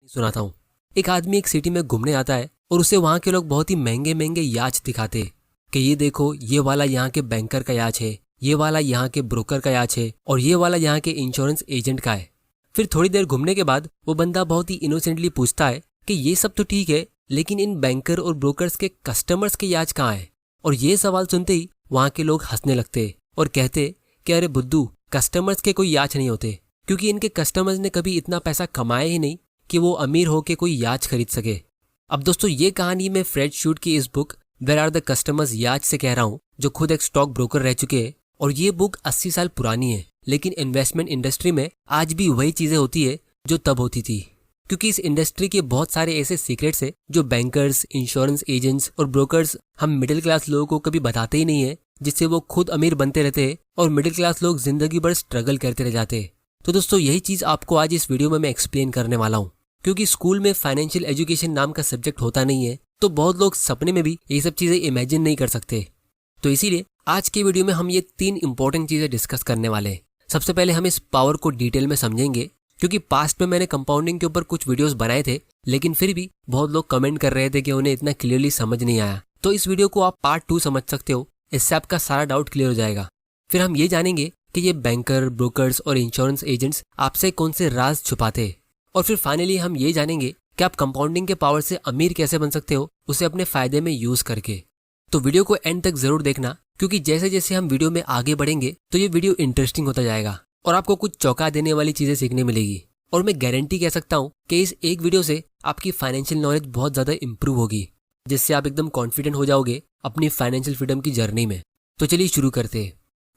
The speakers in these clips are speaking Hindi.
सुनाता हूँ। एक आदमी एक सिटी में घूमने आता है और उसे वहाँ के लोग बहुत ही महंगे महंगे याच दिखाते हैं कि ये देखो, ये वाला यहाँ के बैंकर का याच है, ये वाला यहाँ के ब्रोकर का याच है और ये वाला यहाँ के इंश्योरेंस एजेंट का है। फिर थोड़ी देर घूमने के बाद वो बंदा बहुत ही इनोसेंटली पूछता है कि ये सब तो ठीक है, लेकिन इन बैंकर और ब्रोकर्स के कस्टमर्स के याच कहाँ है। और ये सवाल सुनते ही वहाँ के लोग हंसने लगते और कहते कि अरे बुद्धू, कस्टमर्स के कोई याच नहीं होते, क्योंकि इनके कस्टमर्स ने कभी इतना पैसा कमाया ही नहीं कि वो अमीर होके कोई याच खरीद सके। अब दोस्तों, ये कहानी मैं फ्रेड शूट की इस book where are the customers याच से कह रहा हूँ, जो खुद एक स्टॉक ब्रोकर रह चुके हैं। और ये बुक 80 साल पुरानी है, लेकिन इन्वेस्टमेंट इंडस्ट्री में आज भी वही चीजें होती है जो तब होती थी, क्योंकि इस इंडस्ट्री के बहुत सारे ऐसे सीक्रेट्स है जो बैंकर्स, इंश्योरेंस एजेंट्स और ब्रोकर्स हम मिडिल क्लास लोगों को कभी बताते ही नहीं है, जिससे वो खुद अमीर बनते रहते हैं और मिडिल क्लास लोग जिंदगी भर स्ट्रगल करते रह जाते हैं। तो दोस्तों, यही चीज आपको आज इस वीडियो में मैं एक्सप्लेन करने वाला हूँ। क्योंकि स्कूल में फाइनेंशियल एजुकेशन नाम का सब्जेक्ट होता नहीं है, तो बहुत लोग सपने में भी ये सब चीजें इमेजिन नहीं कर सकते। तो इसीलिए आज की वीडियो में हम ये 3 इंपॉर्टेंट चीजें डिस्कस करने वाले हैं। सबसे पहले हम इस पावर को डिटेल में समझेंगे, क्योंकि पास्ट में मैंने कंपाउंडिंग के ऊपर कुछ वीडियोस बनाए थे, लेकिन फिर भी बहुत लोग कमेंट कर रहे थे कि उन्हें इतना क्लियरली समझ नहीं आया। तो इस वीडियो को आप पार्ट 2 समझ सकते हो, इससे आपका सारा डाउट क्लियर हो जाएगा। फिर हम ये जानेंगे कि ये बैंकर, ब्रोकर्स और इंश्योरेंस एजेंट्स आपसे कौन से राज छुपाते हैं। और फिर फाइनली हम ये जानेंगे कि आप कंपाउंडिंग के पावर से अमीर कैसे बन सकते हो, उसे अपने फायदे में यूज करके। तो वीडियो को एंड तक जरूर देखना, क्योंकि जैसे जैसे हम वीडियो में आगे बढ़ेंगे तो ये वीडियो इंटरेस्टिंग होता जाएगा और आपको कुछ चौंका देने वाली चीजें सीखने मिलेगी। और मैं गारंटी कह सकता हूँ कि इस एक वीडियो से आपकी फाइनेंशियल नॉलेज बहुत ज्यादा इंप्रूव होगी, जिससे आप एकदम कॉन्फिडेंट हो जाओगे अपनी फाइनेंशियल फ्रीडम की जर्नी में। तो चलिए शुरू करते हैं।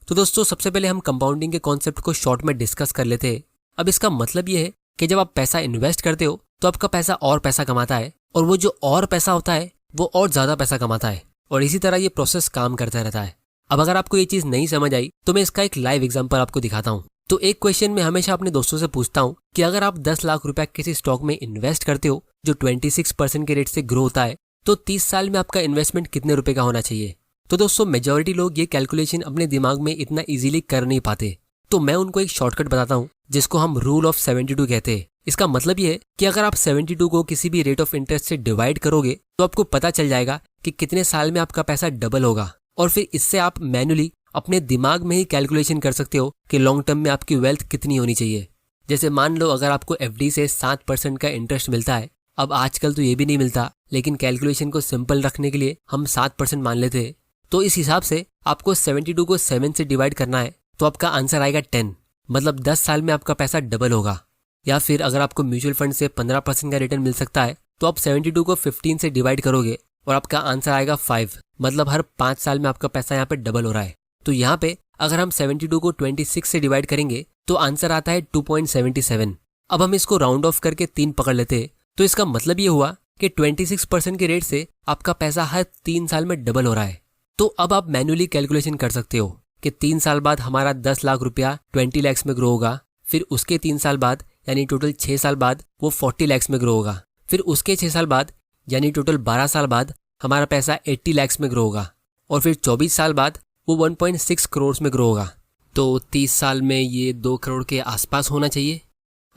तो दोस्तों, सबसे पहले हम कंपाउंडिंग के कॉन्सेप्ट को शॉर्ट में डिस्कस कर लेते हैं। अब इसका मतलब ये है कि जब आप पैसा इन्वेस्ट करते हो तो आपका पैसा और पैसा कमाता है, और वो जो और पैसा होता है वो और ज्यादा पैसा कमाता है, और इसी तरह ये प्रोसेस काम करता रहता है। अब अगर आपको ये चीज नहीं समझ आई तो मैं इसका एक लाइव एग्जांपल आपको दिखाता हूँ। तो एक क्वेश्चन मैं हमेशा अपने दोस्तों से पूछता हूँ कि अगर आप 10 लाख रुपया किसी स्टॉक में इन्वेस्ट करते हो जो 26% के रेट से ग्रो होता है, तो 30 साल में आपका इन्वेस्टमेंट कितने रुपए का होना चाहिए। तो दोस्तों, मेजॉरिटी लोग ये कैलकुलेशन अपने दिमाग में इतना इजीली कर नहीं पाते, तो मैं उनको एक शॉर्टकट बताता हूँ जिसको हम रूल ऑफ 72 कहते हैं। इसका मतलब ये है कि अगर आप 72 को किसी भी रेट ऑफ इंटरेस्ट से डिवाइड करोगे तो आपको पता चल जाएगा कि कितने साल में आपका पैसा डबल होगा। और फिर इससे आप मैन्युअली अपने दिमाग में ही कैलकुलेशन कर सकते हो कि लॉन्ग टर्म में आपकी वेल्थ कितनी होनी चाहिए। जैसे मान लो अगर आपको एफडी से 7% का इंटरेस्ट मिलता है, अब आजकल तो ये भी नहीं मिलता, लेकिन कैलकुलेशन को सिंपल रखने के लिए हम 7% मान लेते हैं। तो इस हिसाब से आपको 72 को 7 से डिवाइड करना है, तो आपका आंसर आएगा 10, मतलब 10 साल में आपका पैसा डबल होगा। या फिर अगर आपको म्यूचुअल फंड से 15% का रिटर्न मिल सकता है, तो आप 72 को 15 से डिवाइड करोगे और आपका आंसर आएगा 5, मतलब हर 5 साल में आपका पैसा यहाँ पे डबल हो रहा है। तो यहाँ पे अगर हम 72 को 26 से डिवाइड करेंगे तो आंसर आता है 2.77। अब हम इसको राउंड ऑफ करके 3 पकड़ लेते हैं, तो इसका मतलब ये हुआ कि 26% के रेट से आपका पैसा हर 3 साल में डबल हो रहा है। तो अब आप मैन्युअली कैलकुलेशन कर सकते हो कि 3 साल बाद हमारा 10 लाख रुपया 20 लाख में ग्रो होगा, फिर उसके 3 साल बाद यानी टोटल 6 साल बाद वो 40 लाख में ग्रो होगा, फिर उसके 6 साल बाद यानी टोटल 12 साल बाद हमारा पैसा 80 लाख में ग्रो होगा, और फिर 24 साल बाद वो 1.6 करोड़ में ग्रो होगा। तो 30 साल में ये 2 करोड़ के आसपास होना चाहिए।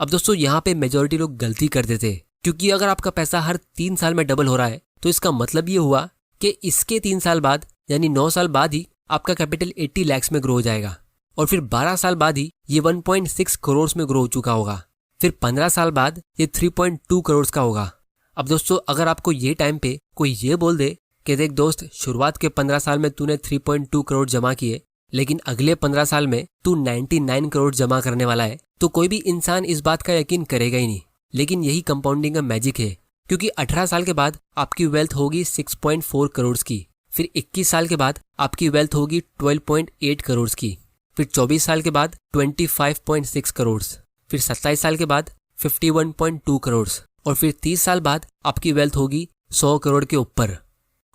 अब दोस्तों, यहाँ पे मेजॉरिटी लोग गलती कर देते, क्योंकि अगर आपका पैसा हर 3 साल में डबल हो रहा है तो इसका मतलब ये हुआ कि इसके 3 साल बाद यानी 9 साल बाद ही आपका कैपिटल 80 लाख में ग्रो हो जाएगा, और फिर 12 साल बाद ही ये 1.6 करोड़ में ग्रो हो चुका होगा, फिर 15 साल बाद ये 3.2 करोड़ का होगा। अब दोस्तों, अगर आपको ये टाइम पे कोई ये बोल दे कि देख दोस्त, शुरुआत के 15 साल में तूने 3.2 करोड़ जमा किए, लेकिन अगले 15 साल में तू 99 करोड़ जमा करने वाला है, तो कोई भी इंसान इस बात का यकीन करेगा ही नहीं। लेकिन यही कंपाउंडिंग का मैजिक है, क्योंकि 18 साल के बाद आपकी वेल्थ होगी 6.4 करोड़ की, फिर 21 साल के बाद आपकी वेल्थ होगी 12.8 करोड़ की, फिर 24 साल के बाद 25.6 करोड़, फिर 27 साल के बाद 51.2 करोड़, और फिर 30 साल बाद आपकी वेल्थ होगी 100 करोड़ के ऊपर।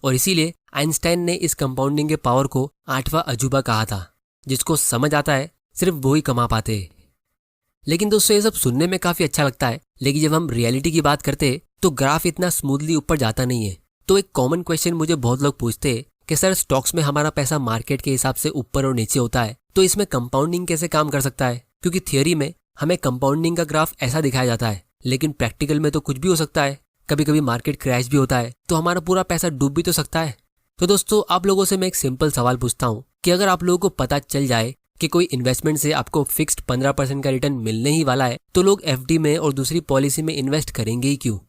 और इसीलिए आइंस्टाइन ने इस कंपाउंडिंग के पावर को 8वां अजूबा कहा था। जिसको समझ आता है सिर्फ वो ही कमा पाते हैं। लेकिन दोस्तों, ये सब सुनने में काफी अच्छा लगता है, लेकिन जब हम रियलिटी की बात करते हैं तो ग्राफ इतना स्मूथली ऊपर जाता नहीं है। तो एक कॉमन क्वेश्चन मुझे बहुत लोग पूछते हैं कि सर, स्टॉक्स में हमारा पैसा मार्केट के हिसाब से ऊपर और नीचे होता है, तो इसमें कंपाउंडिंग कैसे काम कर सकता है? क्योंकि थियोरी में हमें कंपाउंडिंग का ग्राफ ऐसा दिखाया जाता है लेकिन प्रैक्टिकल में तो कुछ भी हो सकता है। कभी कभी मार्केट क्रैश भी होता है, तो हमारा पूरा पैसा डूब भी तो सकता है। तो दोस्तों, आप लोगों से मैं एक सिंपल सवाल पूछता हूँ कि अगर आप लोगों को पता चल जाए कि कोई इन्वेस्टमेंट से आपको फिक्स्ड 15% का रिटर्न मिलने ही वाला है, तो लोग एफडी में और दूसरी पॉलिसी में इन्वेस्ट करेंगे ही क्यों?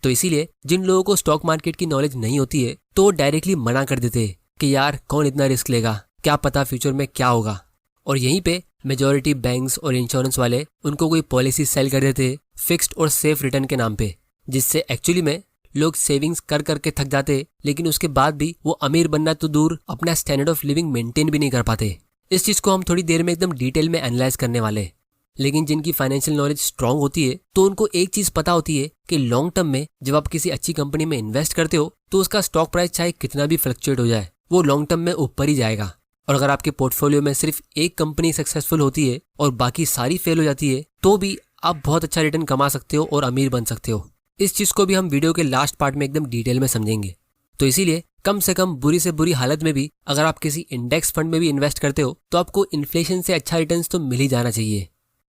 तो इसीलिए जिन लोगों को स्टॉक मार्केट की नॉलेज नहीं होती है, तो वो डायरेक्टली मना कर देते हैं कि यार कौन इतना रिस्क लेगा, क्या पता फ्यूचर में क्या होगा। और यहीं पे मेजॉरिटी बैंक्स और इंश्योरेंस वाले उनको कोई पॉलिसी सेल कर देते फिक्स्ड और सेफ रिटर्न के नाम पे, जिससे एक्चुअली में लोग सेविंग्स कर करके थक जाते, लेकिन उसके बाद भी वो अमीर बनना तो दूर, अपना स्टैंडर्ड ऑफ लिविंग मेंटेन भी नहीं कर पाते। इस चीज को हम थोड़ी देर में एकदम डिटेल में एनालाइज करने वाले। लेकिन जिनकी फाइनेंशियल नॉलेज स्ट्रांग होती है, तो उनको एक चीज पता होती है कि लॉन्ग टर्म में जब आप किसी अच्छी कंपनी में इन्वेस्ट करते हो, तो उसका स्टॉक प्राइस चाहे कितना भी फ्लक्चुएट हो जाए, वो लॉन्ग टर्म में ऊपर ही जाएगा। और अगर आपके पोर्टफोलियो में सिर्फ एक कंपनी सक्सेसफुल होती है और बाकी सारी फेल हो जाती है, तो भी आप बहुत अच्छा रिटर्न कमा सकते हो और अमीर बन सकते हो। इस चीज को भी हम वीडियो के लास्ट पार्ट में एकदम डिटेल में समझेंगे। तो इसीलिए कम से कम बुरी से बुरी हालत में भी अगर आप किसी इंडेक्स फंड में भी इन्वेस्ट करते हो, तो आपको इन्फ्लेशन से अच्छा रिटर्न्स तो मिल ही जाना चाहिए।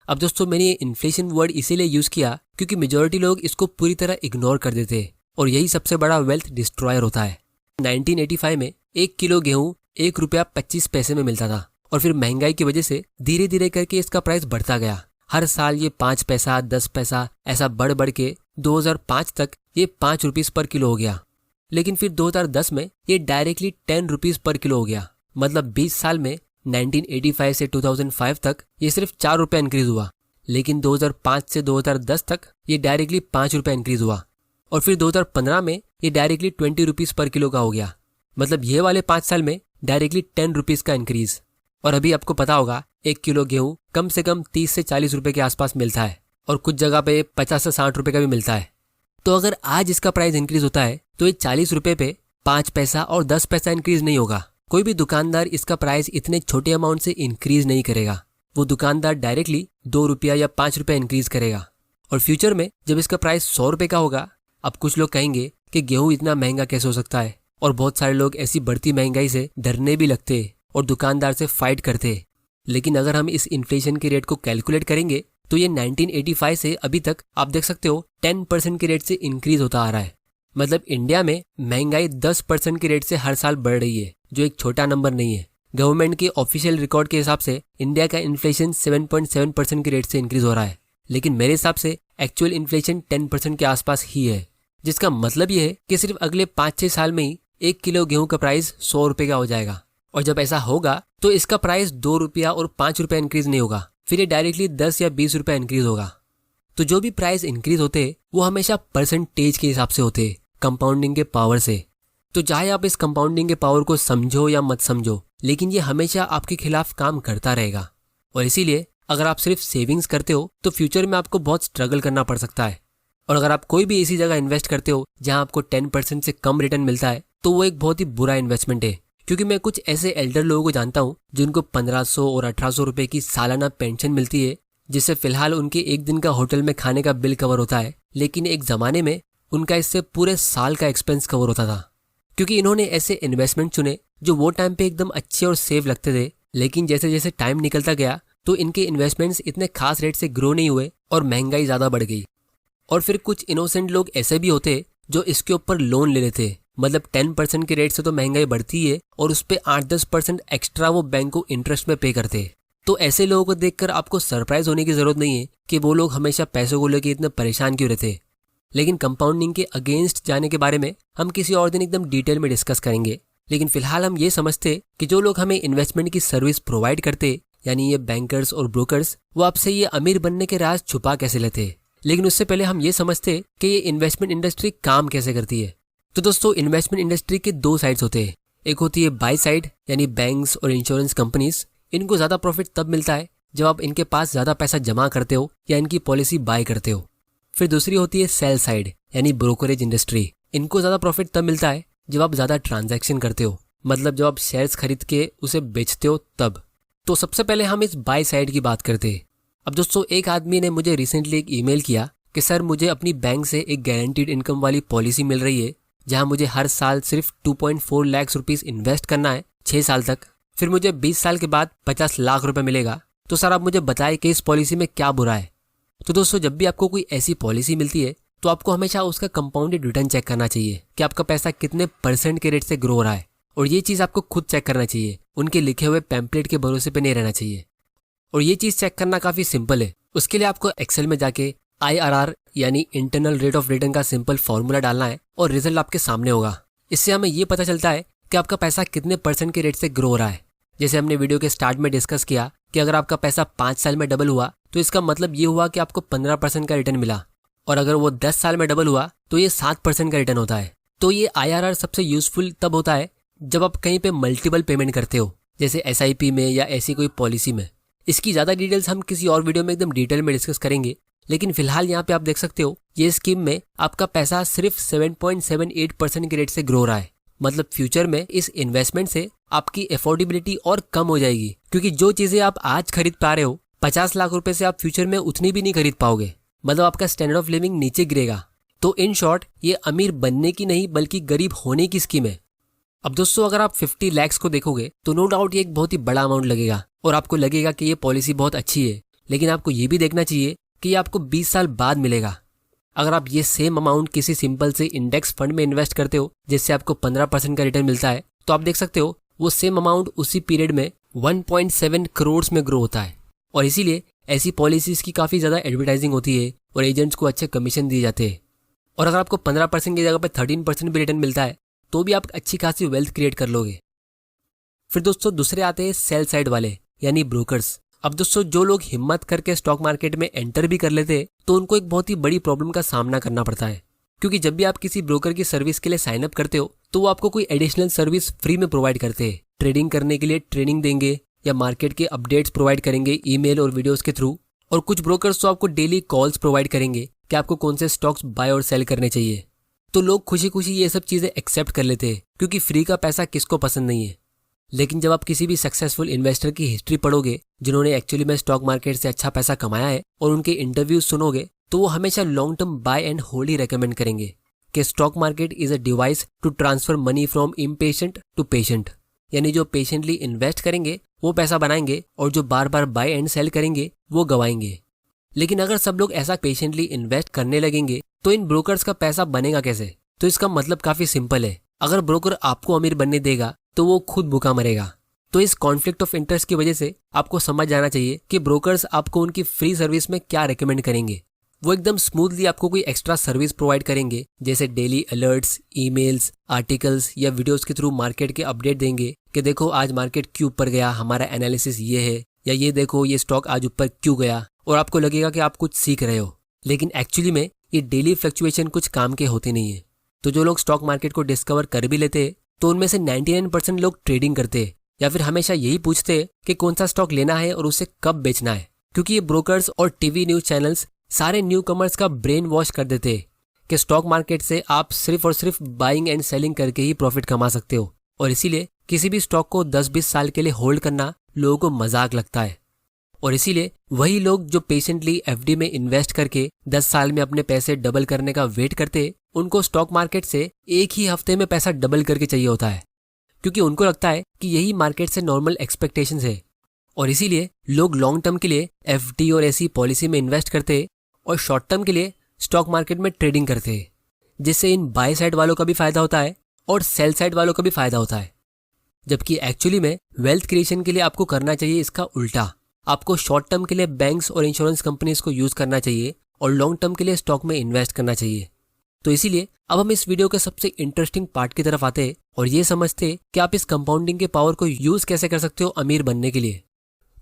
अब दोस्तों, मैंने ये इन्फ्लेशन वर्ड इसीलिए यूज किया क्योंकि मेजॉरिटी लोग इसको पूरी तरह इग्नोर कर देते हैं और यही सबसे बड़ा वेल्थ डिस्ट्रॉयर होता है। 1985 में 1 किलो गेहूं ₹1.25 में मिलता था और फिर महंगाई की वजह से धीरे धीरे करके इसका प्राइस बढ़ता गया। हर साल ये 5 पैसा 10 पैसा ऐसा बढ़ बढ़ के 2005 तक ये ₹5 पर किलो हो गया। लेकिन फिर 2010 में ये डायरेक्टली ₹10 पर किलो हो गया। मतलब 20 साल में 1985 से 2005 तक ये सिर्फ ₹4 इंक्रीज हुआ। लेकिन 2005 से 2010 तक ये डायरेक्टली ₹5 इंक्रीज हुआ और फिर 2015 में ये डायरेक्टली ₹20 पर किलो का हो गया। मतलब ये वाले 5 साल में डायरेक्टली ₹10 का इंक्रीज। और अभी आपको पता होगा 1 किलो गेहूं कम से कम 30 से 40 रुपए के आसपास मिलता है और कुछ जगह पे 50 से 60 रुपए का भी मिलता है। तो अगर आज इसका प्राइस इंक्रीज होता है, तो ये 40 रुपए पे 5 पैसा और 10 पैसा इंक्रीज नहीं होगा। कोई भी दुकानदार इसका प्राइस इतने छोटे अमाउंट से इंक्रीज नहीं करेगा। वो दुकानदार डायरेक्टली ₹2 या ₹5 इंक्रीज करेगा। और फ्यूचर में जब इसका प्राइस ₹100 का होगा, अब कुछ लोग कहेंगे कि गेहूं इतना महंगा कैसे हो सकता है, और बहुत सारे लोग ऐसी बढ़ती महंगाई से डरने भी लगते और दुकानदार से फाइट करते। लेकिन अगर हम इस इन्फ्लेशन के रेट को कैलकुलेट करेंगे, तो ये 1985 से अभी तक आप देख सकते हो 10% के रेट से इंक्रीज होता आ रहा है। मतलब इंडिया में महंगाई 10% के रेट से हर साल बढ़ रही है, जो एक छोटा नंबर नहीं है। गवर्नमेंट के ऑफिशियल रिकॉर्ड के हिसाब से इंडिया का इन्फ्लेशन 7.7% के रेट से इंक्रीज हो रहा है, लेकिन मेरे हिसाब से एक्चुअल इन्फ्लेशन 10% के आसपास ही है। जिसका मतलब ये है कि सिर्फ अगले 5-6 साल में ही 1 किलो गेहूं का प्राइस ₹100 का हो जाएगा। और जब ऐसा होगा तो इसका प्राइस ₹2 और ₹5 इंक्रीज नहीं होगा, फिर ये डायरेक्टली 10 या 20 रुपए इंक्रीज होगा। तो जो भी प्राइस इंक्रीज होते हैं वो हमेशा परसेंटेज के हिसाब से होते हैं, कंपाउंडिंग के पावर से। तो चाहे आप इस कंपाउंडिंग के पावर को समझो या मत समझो, लेकिन ये हमेशा आपके खिलाफ काम करता रहेगा। और इसीलिए अगर आप सिर्फ सेविंग्स करते हो, तो फ्यूचर में आपको बहुत स्ट्रगल करना पड़ सकता है। और अगर आप कोई भी ऐसी जगह इन्वेस्ट करते हो जहां आपको 10% से कम रिटर्न मिलता है, तो वो एक बहुत ही बुरा इन्वेस्टमेंट है। क्योंकि मैं कुछ ऐसे एल्डर लोगों को जानता हूँ जिनको 1500 और 1800 रुपए की सालाना पेंशन मिलती है, जिससे फिलहाल उनके एक दिन का होटल में खाने का बिल कवर होता है। लेकिन एक जमाने में उनका इससे पूरे साल का एक्सपेंस कवर होता था, क्योंकि इन्होंने ऐसे इन्वेस्टमेंट चुने जो वो टाइम पे एकदम अच्छे और सेफ लगते थे। लेकिन जैसे जैसे टाइम निकलता गया, तो इनके इन्वेस्टमेंट्स इतने खास रेट से ग्रो नहीं हुए और महंगाई ज्यादा बढ़ गई। और फिर कुछ इनोसेंट लोग ऐसे भी होते जो इसके ऊपर लोन ले लेते। मतलब 10% के रेट से तो महंगाई बढ़ती है और उस पे 8-10% एक्स्ट्रा वो बैंक को इंटरेस्ट में पे करते। तो ऐसे लोगों को देखकर आपको सरप्राइज होने की जरूरत नहीं है कि वो लोग हमेशा पैसों को लेकर इतने परेशान क्यों रहते। लेकिन कंपाउंडिंग के अगेंस्ट जाने के बारे में हम किसी और दिन एकदम डिटेल में डिस्कस करेंगे। लेकिन फिलहाल हम ये समझते कि जो लोग हमें इन्वेस्टमेंट की सर्विस प्रोवाइड करते, यानी ये बैंकर्स और ब्रोकर्स, वो आपसे ये अमीर बनने के राज छुपा कैसे लेते। लेकिन उससे पहले हम ये समझते कि ये इन्वेस्टमेंट इंडस्ट्री काम कैसे करती है। तो दोस्तों, इन्वेस्टमेंट इंडस्ट्री के 2 साइड्स होते हैं। एक होती है बाय साइड, यानी बैंक्स और इंश्योरेंस कंपनीज। इनको ज्यादा प्रॉफिट तब मिलता है जब आप इनके पास ज्यादा पैसा जमा करते हो या इनकी पॉलिसी बाय करते हो। फिर दूसरी होती है सेल साइड, यानी ब्रोकरेज इंडस्ट्री। इनको ज्यादा प्रॉफिट तब मिलता है जब आप ज्यादा ट्रांजैक्शन करते हो, मतलब जब आप शेयर्स खरीद के उसे बेचते हो तब। तो सबसे पहले हम इस बाय साइड की बात करते हैं। अब दोस्तों, एक आदमी ने मुझे रिसेंटली एक ईमेल किया कि सर, मुझे अपनी बैंक से एक गारंटीड इनकम वाली पॉलिसी मिल रही है जहां मुझे हर साल सिर्फ 2.4 लाख रुपीस इन्वेस्ट करना है 6 साल तक, फिर मुझे 20 साल के बाद 50 लाख रुपए मिलेगा। तो सर आप मुझे बताएं कि इस पॉलिसी में क्या बुरा है। तो दोस्तों जब भी आपको कोई ऐसी पॉलिसी मिलती है तो आपको हमेशा उसका कंपाउंडेड रिटर्न चेक करना चाहिए कि आपका पैसा कितने % के रेट से ग्रो हो रहा है। और ये चीज़ आपको खुद चेक करना चाहिए, उनके लिखे हुए पैम्पलेट के भरोसे पे नहीं रहना चाहिए। और ये चीज़ चेक करना काफ़ी सिंपल है। उसके लिए आपको एक्सेल में जाके IRR यानी इंटरनल रेट ऑफ रिटर्न का सिंपल फॉर्मूला डालना है और रिजल्ट आपके सामने होगा। इससे हमें ये पता चलता है कि आपका पैसा कितने % के रेट से ग्रो हो रहा है। जैसे हमने वीडियो के स्टार्ट में डिस्कस किया कि अगर आपका पैसा 5 साल में डबल हुआ तो इसका मतलब ये हुआ कि आपको 15% का रिटर्न मिला, और अगर वो 10 साल में डबल हुआ तो ये 7% का रिटर्न होता है। तो ये IRR सबसे यूजफुल तब होता है जब आप कहीं पे मल्टीपल पेमेंट करते हो, जैसे SIP में या ऐसी कोई पॉलिसी में। इसकी ज़्यादा डिटेल्स हम किसी और वीडियो में एकदम डिटेल में डिस्कस करेंगे, लेकिन फिलहाल यहाँ पे आप देख सकते हो ये स्कीम में आपका पैसा सिर्फ 7.78% के रेट से ग्रो रहा है। मतलब फ्यूचर में इस इन्वेस्टमेंट से आपकी अफोर्डेबिलिटी और कम हो जाएगी, क्योंकि जो चीज़ें आप आज खरीद पा रहे हो 50 लाख रुपए से आप फ्यूचर में उतनी भी नहीं खरीद पाओगे। मतलब आपका स्टैंडर्ड ऑफ लिविंग नीचे गिरेगा। तो इन शॉर्ट ये अमीर बनने की नहीं बल्कि गरीब होने की स्कीम है। अब दोस्तों अगर आप 50 लाख को देखोगे तो नो डाउट ये एक बहुत ही बड़ा अमाउंट लगेगा और आपको लगेगा कि ये पॉलिसी बहुत अच्छी है, लेकिन आपको ये भी देखना चाहिए कि ये आपको 20 साल बाद मिलेगा। अगर आप ये सेम अमाउंट किसी सिंपल से इंडेक्स फंड में इन्वेस्ट करते हो जिससे आपको 15% का रिटर्न मिलता है, तो आप देख सकते हो वो सेम अमाउंट उसी पीरियड में 1.7 करोड़ में ग्रो होता है। और इसीलिए ऐसी पॉलिसीज की काफ़ी ज़्यादा एडवर्टाइजिंग होती है और एजेंट्स को अच्छे कमीशन दिए जाते हैं। और अगर आपको 15% की जगह पर 13% भी रिटर्न मिलता है तो भी आप अच्छी खासी वेल्थ क्रिएट कर लोगे। फिर दोस्तों दूसरे आते हैं सेल साइड वाले यानी ब्रोकर्स। अब दोस्तों जो लोग हिम्मत करके स्टॉक मार्केट में एंटर भी कर लेते हैं तो उनको एक बहुत ही बड़ी प्रॉब्लम का सामना करना पड़ता है, क्योंकि जब भी आप किसी ब्रोकर की सर्विस के लिए साइन अप करते हो तो वो आपको कोई एडिशनल सर्विस फ्री में प्रोवाइड करते हैं। ट्रेडिंग करने के लिए ट्रेनिंग देंगे या मार्केट के अपडेट्स प्रोवाइड करेंगे ईमेल और वीडियोस के थ्रू। और कुछ ब्रोकर्स तो आपको डेली कॉल्स प्रोवाइड करेंगे कि आपको कौन से स्टॉक्स बाय और सेल करने चाहिए। तो लोग खुशी खुशी ये सब चीज़ें एक्सेप्ट कर लेते हैं, क्योंकि फ्री का पैसा किसको पसंद नहीं है। लेकिन जब आप किसी भी सक्सेसफुल इन्वेस्टर की हिस्ट्री पढ़ोगे जिन्होंने एक्चुअली में स्टॉक मार्केट से अच्छा पैसा कमाया है और उनके इंटरव्यूज सुनोगे तो वो हमेशा long term buy and hold ही रेकमेंड करेंगे कि stock market is a device to transfer money from impatient to patient. यानी जो पेशेंटली इन्वेस्ट करेंगे वो पैसा बनाएंगे और जो बार बार बाय एंड सेल करेंगे वो गवाएंगे। लेकिन अगर सब लोग ऐसा पेशेंटली इन्वेस्ट करने लगेंगे तो इन ब्रोकर्स का पैसा बनेगा कैसे? तो इसका मतलब काफी सिंपल है, अगर ब्रोकर आपको अमीर बनने देगा तो वो खुद भूखा मरेगा। तो इस कॉन्फ्लिक्ट ऑफ इंटरेस्ट की वजह से आपको समझ जाना चाहिए कि ब्रोकर्स आपको उनकी फ्री सर्विस में क्या रेकमेंड करेंगे। वो एकदम स्मूथली आपको कोई एक्स्ट्रा सर्विस प्रोवाइड करेंगे, जैसे डेली अलर्ट्स, ईमेल्स, आर्टिकल्स या वीडियोस के थ्रू मार्केट के अपडेट देंगे कि देखो आज मार्केट क्यों ऊपर गया, हमारा एनालिसिस ये है, या ये देखो ये स्टॉक आज ऊपर क्यों गया। और आपको लगेगा कि आप कुछ सीख रहे हो, लेकिन एक्चुअली में ये डेली फ्लक्चुएशन कुछ काम के होते नहीं है। तो जो लोग स्टॉक मार्केट को डिस्कवर कर भी लेते हैं तो उनमें से 99% लोग ट्रेडिंग करते हैं या फिर हमेशा यही पूछते हैं कि कौन सा स्टॉक लेना है और उसे कब बेचना है, क्योंकि ये ब्रोकर्स और टीवी न्यूज चैनल्स सारे न्यू कमर्स का ब्रेन वॉश कर देते हैं कि स्टॉक मार्केट से आप सिर्फ और सिर्फ बाइंग एंड सेलिंग करके ही प्रॉफिट कमा सकते हो। और इसीलिए किसी भी स्टॉक को 10-20 साल के लिए होल्ड करना लोगों को मजाक लगता है। और इसीलिए वही लोग जो पेशेंटली FD में इन्वेस्ट करके 10 साल में अपने पैसे डबल करने का वेट करते, उनको स्टॉक मार्केट से एक ही हफ्ते में पैसा डबल करके चाहिए होता है, क्योंकि उनको लगता है कि यही मार्केट से नॉर्मल एक्सपेक्टेशंस है। और इसीलिए लोग लॉन्ग टर्म के लिए FD और ऐसी पॉलिसी में इन्वेस्ट करते और शॉर्ट टर्म के लिए स्टॉक मार्केट में ट्रेडिंग करते हैं, जिससे इन बाय साइड वालों का भी फायदा होता है और सेल साइड वालों का भी फायदा होता है। जबकि एक्चुअली में वेल्थ क्रिएशन के लिए आपको करना चाहिए इसका उल्टा। आपको शॉर्ट टर्म के लिए बैंक्स और इंश्योरेंस कंपनीज को यूज करना चाहिए और लॉन्ग टर्म के लिए स्टॉक में इन्वेस्ट करना चाहिए। तो इसीलिए अब हम इस वीडियो के सबसे इंटरेस्टिंग पार्ट की तरफ आते हैं और ये समझते हैं कि आप इस कंपाउंडिंग के पावर को यूज कैसे कर सकते हो अमीर बनने के लिए।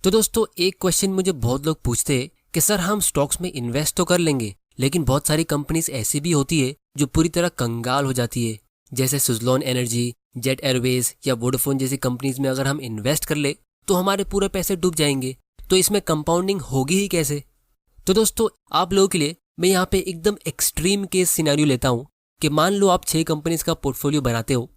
तो दोस्तों एक क्वेश्चन मुझे बहुत लोग पूछते हैं कि सर हम स्टॉक्स में इन्वेस्ट तो कर लेंगे, लेकिन बहुत सारी कंपनीज ऐसी भी होती है जो पूरी तरह कंगाल हो जाती है, जैसे सुज़लोन एनर्जी, जेट एयरवेज या वोडाफोन जैसी कंपनीज में अगर हम इन्वेस्ट कर ले तो हमारे पूरे पैसे डूब जाएंगे। तो इसमें कंपाउंडिंग होगी ही कैसे? तो दोस्तों आप लोगों के लिए मैं यहाँ पे एकदम एक्सट्रीम केस सिनेरियो लेता हूँ कि मान लो आप 6 कंपनीज का पोर्टफोलियो बनाते हो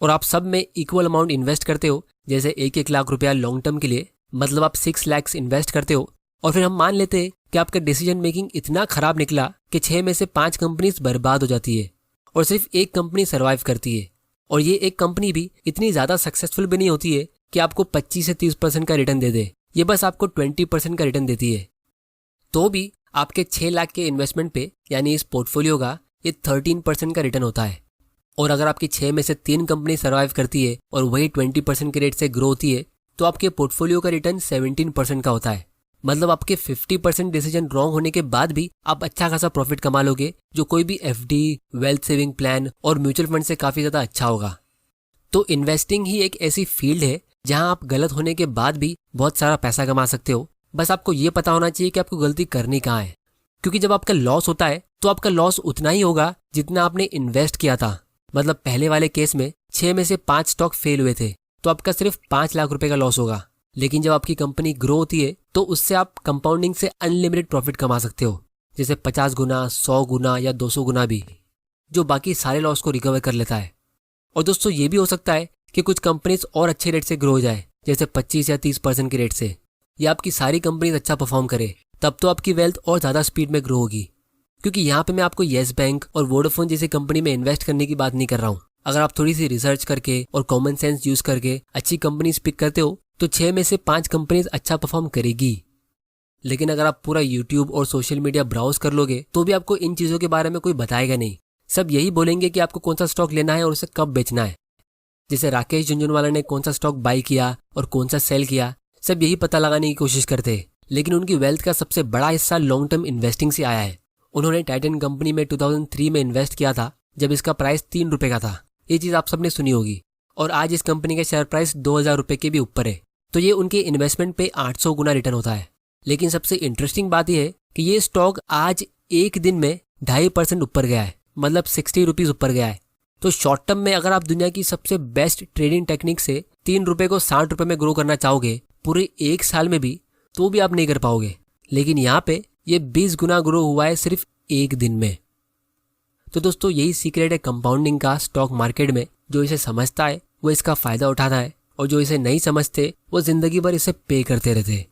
और आप सब में इक्वल अमाउंट इन्वेस्ट करते हो, जैसे 1-1 लाख रुपया लॉन्ग टर्म के लिए, मतलब आप 6 लाख इन्वेस्ट करते हो। और फिर हम मान लेते हैं कि आपका डिसीजन मेकिंग इतना खराब निकला कि 6 में से 5 कंपनीज बर्बाद हो जाती है और सिर्फ एक कंपनी सर्वाइव करती है। और ये एक कंपनी भी इतनी ज़्यादा सक्सेसफुल भी नहीं होती है कि आपको 25 से 30% का रिटर्न दे दे, ये बस आपको 20% का रिटर्न देती है। तो भी आपके 6 लाख के इन्वेस्टमेंट पे यानी इस पोर्टफोलियो का ये 13% का रिटर्न होता है। और अगर आपकी 6 में से 3 कंपनी सर्वाइव करती है और वही 20% के रेट से ग्रो होती है तो आपके पोर्टफोलियो का रिटर्न 17% का होता है। मतलब आपके 50% डिसीजन रॉन्ग होने के बाद भी आप अच्छा खासा प्रॉफिट कमा लोगे, जो कोई भी एफडी, वेल्थ सेविंग प्लान और म्यूचुअल फंड से काफी ज्यादा अच्छा होगा। तो इन्वेस्टिंग ही एक ऐसी फील्ड है जहां आप गलत होने के बाद भी बहुत सारा पैसा कमा सकते हो। बस आपको ये पता होना चाहिए कि आपको गलती करनी कहाँ है, क्योंकि जब आपका लॉस होता है तो आपका लॉस उतना ही होगा जितना आपने इन्वेस्ट किया था। मतलब पहले वाले केस में 6 में से 5 स्टॉक फेल हुए थे तो आपका सिर्फ 5 लाख रुपए का लॉस होगा। लेकिन जब आपकी कंपनी ग्रो होती है तो उससे आप कंपाउंडिंग से अनलिमिटेड प्रॉफिट कमा सकते हो, जैसे 50 गुना, 100 गुना या 200 गुना भी, जो बाकी सारे लॉस को रिकवर कर लेता है। और दोस्तों ये भी हो सकता है कि कुछ कंपनीज और अच्छे रेट से ग्रो हो जाए, जैसे 25 या 30% के रेट से, या आपकी सारी कंपनीज अच्छा परफॉर्म करे, तब तो आपकी वेल्थ और ज़्यादा स्पीड में ग्रो होगी। क्योंकि यहाँ पे मैं आपको येस बैंक और वोडाफोन जैसी कंपनी में इन्वेस्ट करने की बात नहीं कर रहा हूँ। अगर आप थोड़ी सी रिसर्च करके और कॉमन सेंस यूज करके अच्छी कंपनीज पिक करते हो तो 6 में से 5 कंपनीज अच्छा परफॉर्म करेगी। लेकिन अगर आप पूरा यूट्यूब और सोशल मीडिया ब्राउज कर लोगे तो भी आपको इन चीज़ों के बारे में कोई बताएगा नहीं। सब यही बोलेंगे कि आपको कौन सा स्टॉक लेना है और उसे कब बेचना है। जैसे राकेश झुनझुनवाला ने कौन सा स्टॉक बाई किया और कौन सा सेल किया, सब यही पता लगाने की कोशिश करते हैं। लेकिन उनकी वेल्थ का सबसे बड़ा हिस्सा लॉन्ग टर्म इन्वेस्टिंग से आया है। उन्होंने टाइटन कंपनी में 2003 में इन्वेस्ट किया था जब इसका प्राइस 3 रुपए का था। ये चीज़ आप सबने सुनी होगी। और आज इस कंपनी का शेयर प्राइस 2000 रुपए के भी ऊपर है। तो ये उनके इन्वेस्टमेंट पे 800 गुना रिटर्न होता है। लेकिन सबसे इंटरेस्टिंग बात यह है कि ये स्टॉक आज एक दिन में 2.5% ऊपर गया है, मतलब 60 रुपीज ऊपर गया है। तो शॉर्ट टर्म में अगर आप दुनिया की सबसे बेस्ट ट्रेडिंग टेक्निक से 3 रुपए को 60 रुपए में ग्रो करना चाहोगे पूरे 1 साल में भी, तो भी आप नहीं कर पाओगे। लेकिन यहाँ पे ये 20 गुना ग्रो हुआ है सिर्फ एक दिन में। तो दोस्तों यही सीक्रेट है कंपाउंडिंग का स्टॉक मार्केट में। जो इसे समझता है वो इसका फायदा उठाता है, और जो इसे नहीं समझते वो जिंदगी भर इसे पे करते रहते हैं।